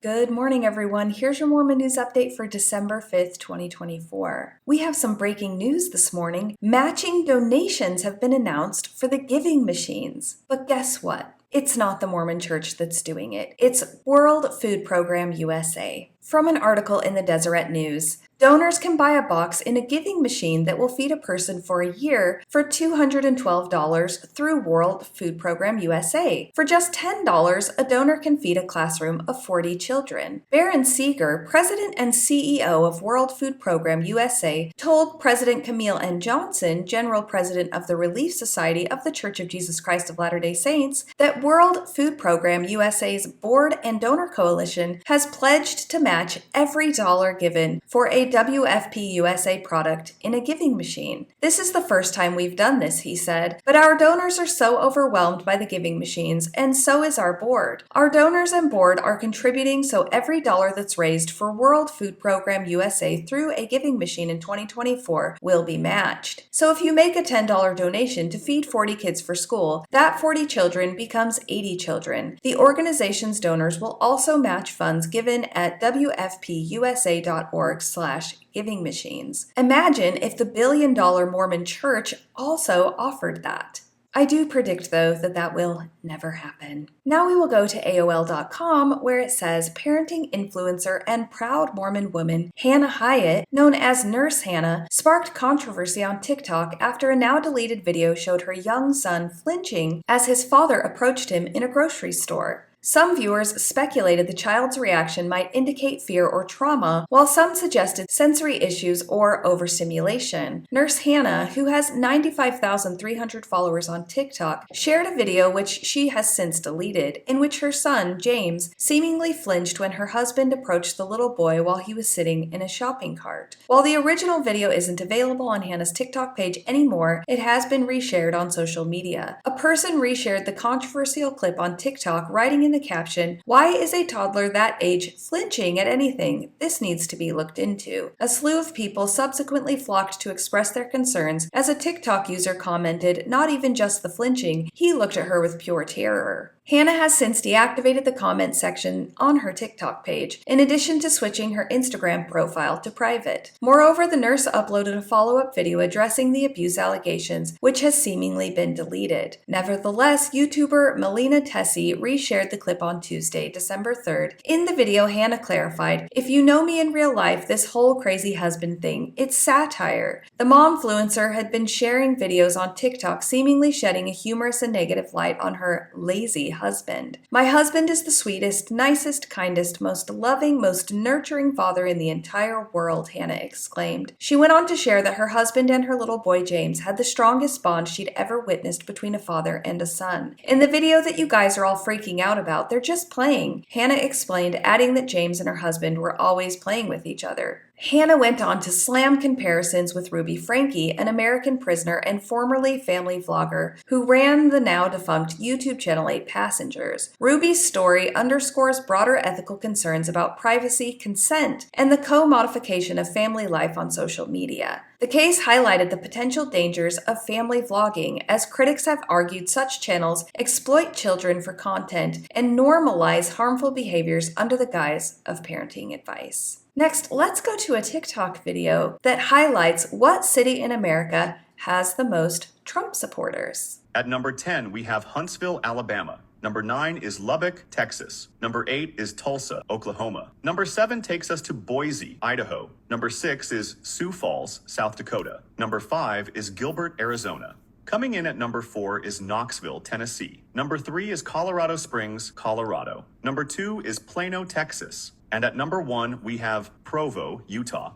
Good morning, everyone. Here's your Mormon news update for December 5th, 2024. We have some breaking news this morning. Matching donations have been announced for the giving machines. But guess what? It's not the Mormon Church that's doing it. It's World Food Program USA. From an article in the Deseret News, donors can buy a box in a giving machine that will feed a person for a year for $212 through World Food Program USA. For just $10, a donor can feed a classroom of 40 children. Baron Seeger, president and CEO of World Food Program USA, told President Camille N. Johnson, general president of the Relief Society of the Church of Jesus Christ of Latter-day Saints, that World Food Program USA's board and donor coalition has pledged to match every dollar given for a WFP USA product in a giving machine. This is the first time we've done this, he said, but our donors are so overwhelmed by the giving machines, and so is our board. Our donors and board are contributing, so every dollar that's raised for World Food Program USA through a giving machine in 2024 will be matched. So if you make a $10 donation to feed 40 kids for school, that 40 children becomes 80 children. The organization's donors will also match funds given at WFPUSA.org/giving machines. Imagine if the billion-dollar Mormon Church also offered that. I do predict, though, that will never happen. Now we will go to AOL.com, where it says parenting influencer and proud Mormon woman Hannah Hyatt, known as Nurse Hannah, sparked controversy on TikTok after a now-deleted video showed her young son flinching as his father approached him in a grocery store. Some viewers speculated the child's reaction might indicate fear or trauma, while some suggested sensory issues or overstimulation. Nurse Hannah, who has 95,300 followers on TikTok, shared a video which she has since deleted, in which her son, James, seemingly flinched when her husband approached the little boy while he was sitting in a shopping cart. While the original video isn't available on Hannah's TikTok page anymore, it has been reshared on social media. A person reshared the controversial clip on TikTok, writing in the caption, "Why is a toddler that age flinching at anything? This needs to be looked into." A slew of people subsequently flocked to express their concerns, as a TikTok user commented, "Not even just the flinching, he looked at her with pure terror." Hannah has since deactivated the comment section on her TikTok page, in addition to switching her Instagram profile to private. Moreover, the nurse uploaded a follow-up video addressing the abuse allegations, which has seemingly been deleted. Nevertheless, YouTuber Melina Tessie reshared the clip on Tuesday, December 3rd. In the video, Hannah clarified, "If you know me in real life, this whole crazy husband thing, it's satire." The momfluencer had been sharing videos on TikTok seemingly shedding a humorous and negative light on her lazy husband. "My husband is the sweetest, nicest, kindest, most loving, most nurturing father in the entire world," Hannah exclaimed. She went on to share that her husband and her little boy James had the strongest bond she'd ever witnessed between a father and a son. "In the video that you guys are all freaking out about, they're just playing," Hannah explained, adding that James and her husband were always playing with each other. Hannah went on to slam comparisons with Ruby Franke, an American prisoner and formerly family vlogger who ran the now-defunct YouTube channel 8 Passengers. Ruby's story underscores broader ethical concerns about privacy, consent, and the co-modification of family life on social media. The case highlighted the potential dangers of family vlogging, as critics have argued such channels exploit children for content and normalize harmful behaviors under the guise of parenting advice. Next, let's go to a TikTok video that highlights what city in America has the most Trump supporters. At number 10, we have Huntsville, Alabama. Number 9 is Lubbock, Texas. Number 8 is Tulsa, Oklahoma. Number 7 takes us to Boise, Idaho. Number 6 is Sioux Falls, South Dakota. Number 5 is Gilbert, Arizona. Coming in at number 4 is Knoxville, Tennessee. Number 3 is Colorado Springs, Colorado. Number 2 is Plano, Texas. And at number 1, we have Provo, Utah.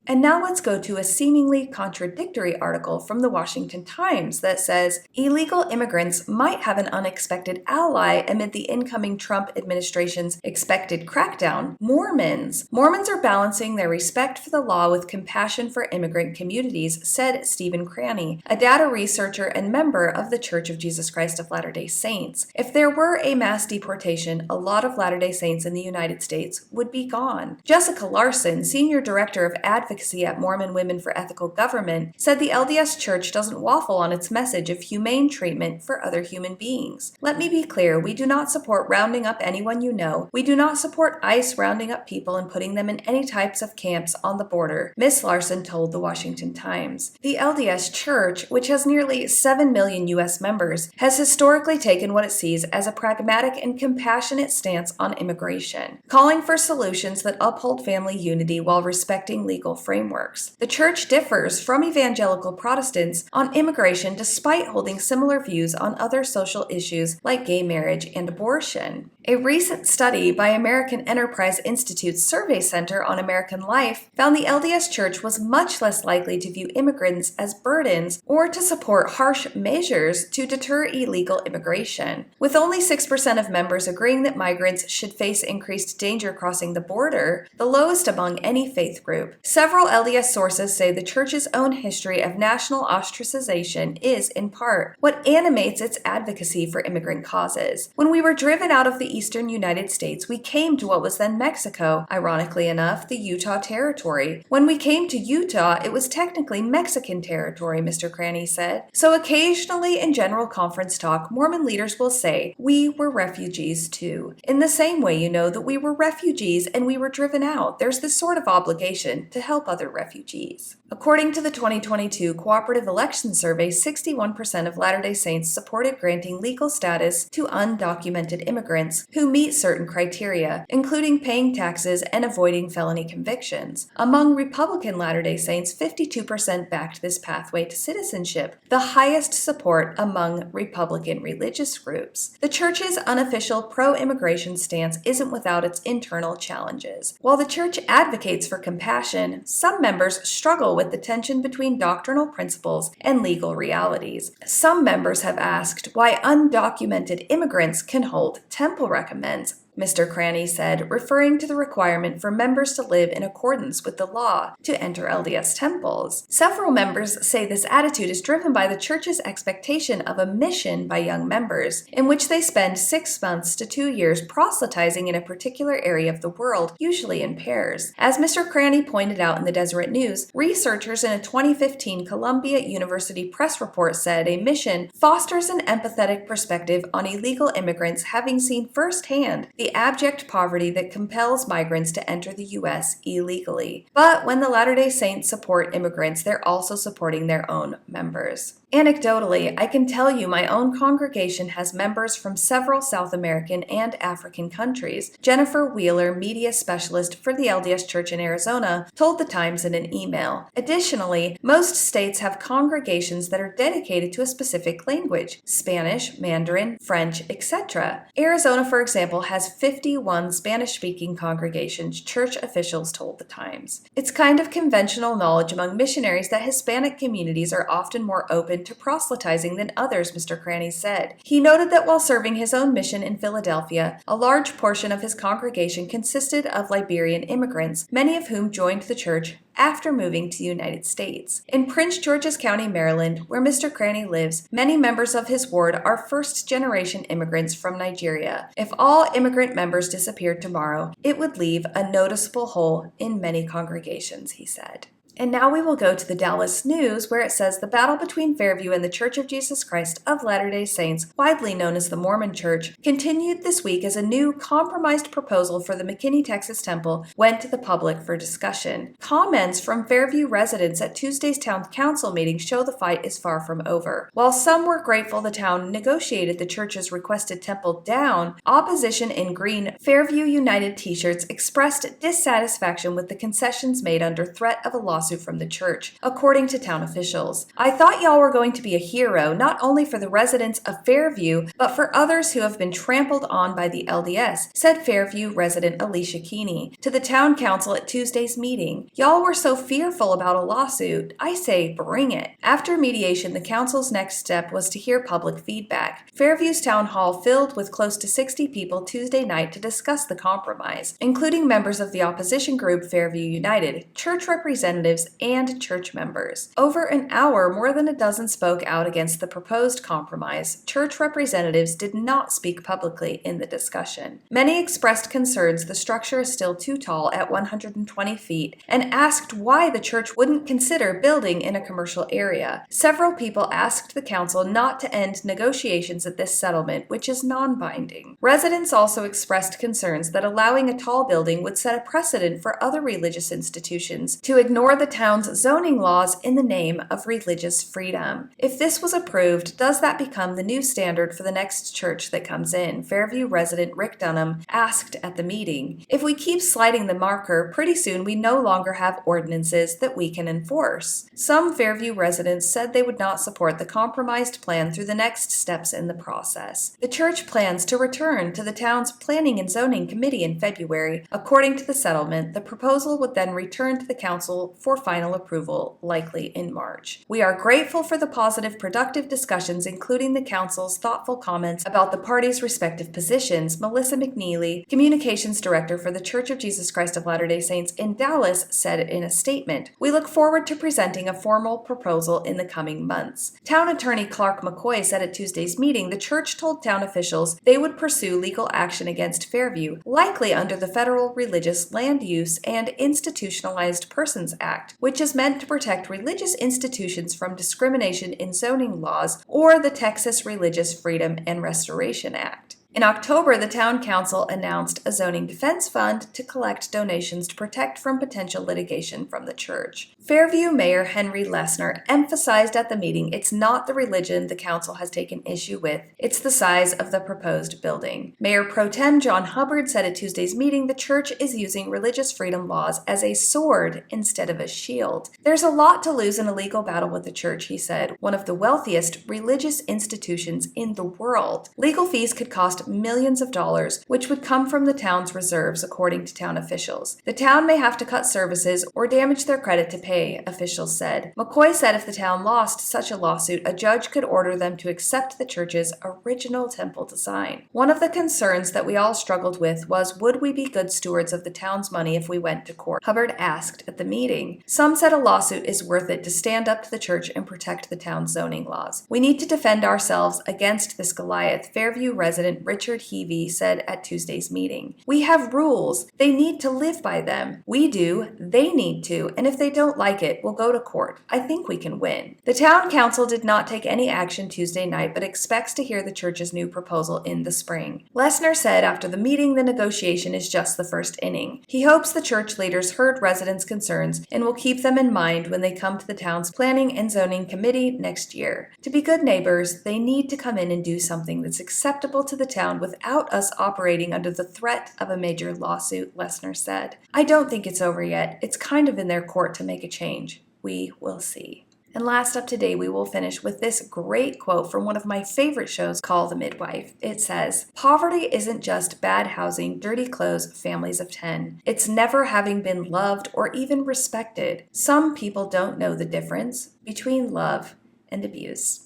And now let's go to a seemingly contradictory article from the Washington Times that says illegal immigrants might have an unexpected ally amid the incoming Trump administration's expected crackdown. Mormons are balancing their respect for the law with compassion for immigrant communities, said Stephen Cranny, a data researcher and member of the Church of Jesus Christ of Latter-day Saints. If there were a mass deportation, a lot of Latter-day Saints in the United States would be gone. Jessica Larson, senior director of advocacy Advocacy at Mormon Women for Ethical Government, said the LDS Church doesn't waffle on its message of humane treatment for other human beings. Let me be clear, we do not support rounding up anyone you know. We do not support ICE rounding up people and putting them in any types of camps on the border, Ms. Larson told the Washington Times. The LDS Church, which has nearly 7 million U.S. members, has historically taken what it sees as a pragmatic and compassionate stance on immigration, calling for solutions that uphold family unity while respecting legal frameworks. The Church differs from evangelical Protestants on immigration despite holding similar views on other social issues like gay marriage and abortion. A recent study by American Enterprise Institute's Survey Center on American Life found the LDS Church was much less likely to view immigrants as burdens or to support harsh measures to deter illegal immigration. With only 6% of members agreeing that migrants should face increased danger crossing the border, the lowest among any faith group. Several LDS sources say the Church's own history of national ostracization is, in part, what animates its advocacy for immigrant causes. When we were driven out of the eastern United States, we came to what was then Mexico, ironically enough, the Utah Territory. When we came to Utah, it was technically Mexican territory, Mr. Cranny said. So occasionally in general conference talk, Mormon leaders will say, we were refugees too. In the same way, you know, that we were refugees and we were driven out. There's this sort of obligation to help other refugees. According to the 2022 Cooperative Election Survey, 61% of Latter-day Saints supported granting legal status to undocumented immigrants who meet certain criteria, including paying taxes and avoiding felony convictions. Among Republican Latter-day Saints, 52% backed this pathway to citizenship, the highest support among Republican religious groups. The Church's unofficial pro-immigration stance isn't without its internal challenges. While the Church advocates for compassion, some members struggle with the tension between doctrinal principles and legal realities. Some members have asked why undocumented immigrants can hold temple recommends, Mr. Cranny said, referring to the requirement for members to live in accordance with the law to enter LDS temples. Several members say this attitude is driven by the Church's expectation of a mission by young members, in which they spend 6 months to 2 years proselytizing in a particular area of the world, usually in pairs. As Mr. Cranny pointed out in the Deseret News, researchers in a 2015 Columbia University press report said a mission fosters an empathetic perspective on illegal immigrants having seen firsthand the abject poverty that compels migrants to enter the U.S. illegally. But when the Latter-day Saints support immigrants, they're also supporting their own members. Anecdotally, I can tell you my own congregation has members from several South American and African countries. Jennifer Wheeler, media specialist for the LDS Church in Arizona, told the Times in an email. Additionally, most states have congregations that are dedicated to a specific language: Spanish, Mandarin, French, etc. Arizona, for example, has 51 Spanish-speaking congregations, church officials told the Times. It's kind of conventional knowledge among missionaries that Hispanic communities are often more open to proselytizing than others, Mr. Cranny said. He noted that while serving his own mission in Philadelphia, a large portion of his congregation consisted of Liberian immigrants, many of whom joined the church after moving to the United States. In Prince George's County, Maryland, where Mr. Cranny lives, many members of his ward are first-generation immigrants from Nigeria. If all immigrant members disappeared tomorrow, it would leave a noticeable hole in many congregations, he said. And now we will go to the Dallas News, where it says the battle between Fairview and the Church of Jesus Christ of Latter-day Saints, widely known as the Mormon Church, continued this week as a new compromised proposal for the McKinney, Texas temple went to the public for discussion. Comments from Fairview residents at Tuesday's town council meeting show the fight is far from over. While some were grateful the town negotiated the church's requested temple down, opposition in green Fairview United t-shirts expressed dissatisfaction with the concessions made under threat of a lawsuit from the church, according to town officials. I thought y'all were going to be a hero, not only for the residents of Fairview, but for others who have been trampled on by the LDS, said Fairview resident Alicia Keeney to the town council at Tuesday's meeting. Y'all were so fearful about a lawsuit. I say, bring it. After mediation, the council's next step was to hear public feedback. Fairview's town hall filled with close to 60 people Tuesday night to discuss the compromise, including members of the opposition group Fairview United, church representatives representatives and church members. Over an hour, more than a dozen spoke out against the proposed compromise. Church representatives did not speak publicly in the discussion. Many expressed concerns the structure is still too tall at 120 feet and asked why the church wouldn't consider building in a commercial area. Several people asked the council not to end negotiations at this settlement, which is non-binding. Residents also expressed concerns that allowing a tall building would set a precedent for other religious institutions to ignore the town's zoning laws in the name of religious freedom. If this was approved, does that become the new standard for the next church that comes in? Fairview resident Rick Dunham asked at the meeting. If we keep sliding the marker, pretty soon we no longer have ordinances that we can enforce. Some Fairview residents said they would not support the compromised plan through the next steps in the process. The church plans to return to the town's Planning and Zoning Committee in February. According to the settlement, the proposal would then return to the council for final approval, likely in March. We are grateful for the positive, productive discussions, including the council's thoughtful comments about the parties' respective positions, Melissa McNeely, communications director for the Church of Jesus Christ of Latter-day Saints in Dallas, said in a statement. We look forward to presenting a formal proposal in the coming months. Town attorney Clark McCoy said at Tuesday's meeting the church told town officials they would pursue legal action against Fairview, likely under the Federal Religious Land Use and Institutionalized Persons Act, which is meant to protect religious institutions from discrimination in zoning laws, or the Texas Religious Freedom and Restoration Act. In October, the town council announced a zoning defense fund to collect donations to protect from potential litigation from the church. Fairview Mayor Henry Lesnar emphasized at the meeting it's not the religion the council has taken issue with, it's the size of the proposed building. Mayor Pro Tem John Hubbard said at Tuesday's meeting the church is using religious freedom laws as a sword instead of a shield. There's a lot to lose in a legal battle with the church, he said, one of the wealthiest religious institutions in the world. Legal fees could cost millions of dollars, which would come from the town's reserves, according to town officials. The town may have to cut services or damage their credit to pay, officials said. McCoy said if the town lost such a lawsuit, a judge could order them to accept the church's original temple design. One of the concerns that we all struggled with was, would we be good stewards of the town's money if we went to court? Hubbard asked at the meeting. Some said a lawsuit is worth it to stand up to the church and protect the town's zoning laws. We need to defend ourselves against this Goliath, Fairview resident Richard Heavey said at Tuesday's meeting. We have rules. They need to live by them. We do. They need to. And if they don't like it, we'll go to court. I think we can win. The town council did not take any action Tuesday night, but expects to hear the church's new proposal in the spring. Lesnar said after the meeting the negotiation is just the first inning. He hopes the church leaders heard residents' concerns and will keep them in mind when they come to the town's Planning and Zoning Committee next year. To be good neighbors, they need to come in and do something that's acceptable to the town without us operating under the threat of a major lawsuit, Lesnar said. I don't think it's over yet. It's kind of in their court to make a change. We will see. And last up today, we will finish with this great quote from one of my favorite shows called The Midwife. It says, "Poverty isn't just bad housing, dirty clothes, families of 10. It's never having been loved or even respected. Some people don't know the difference between love and abuse."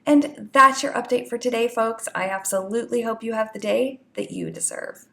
And that's your update for today, folks. I absolutely hope you have the day that you deserve.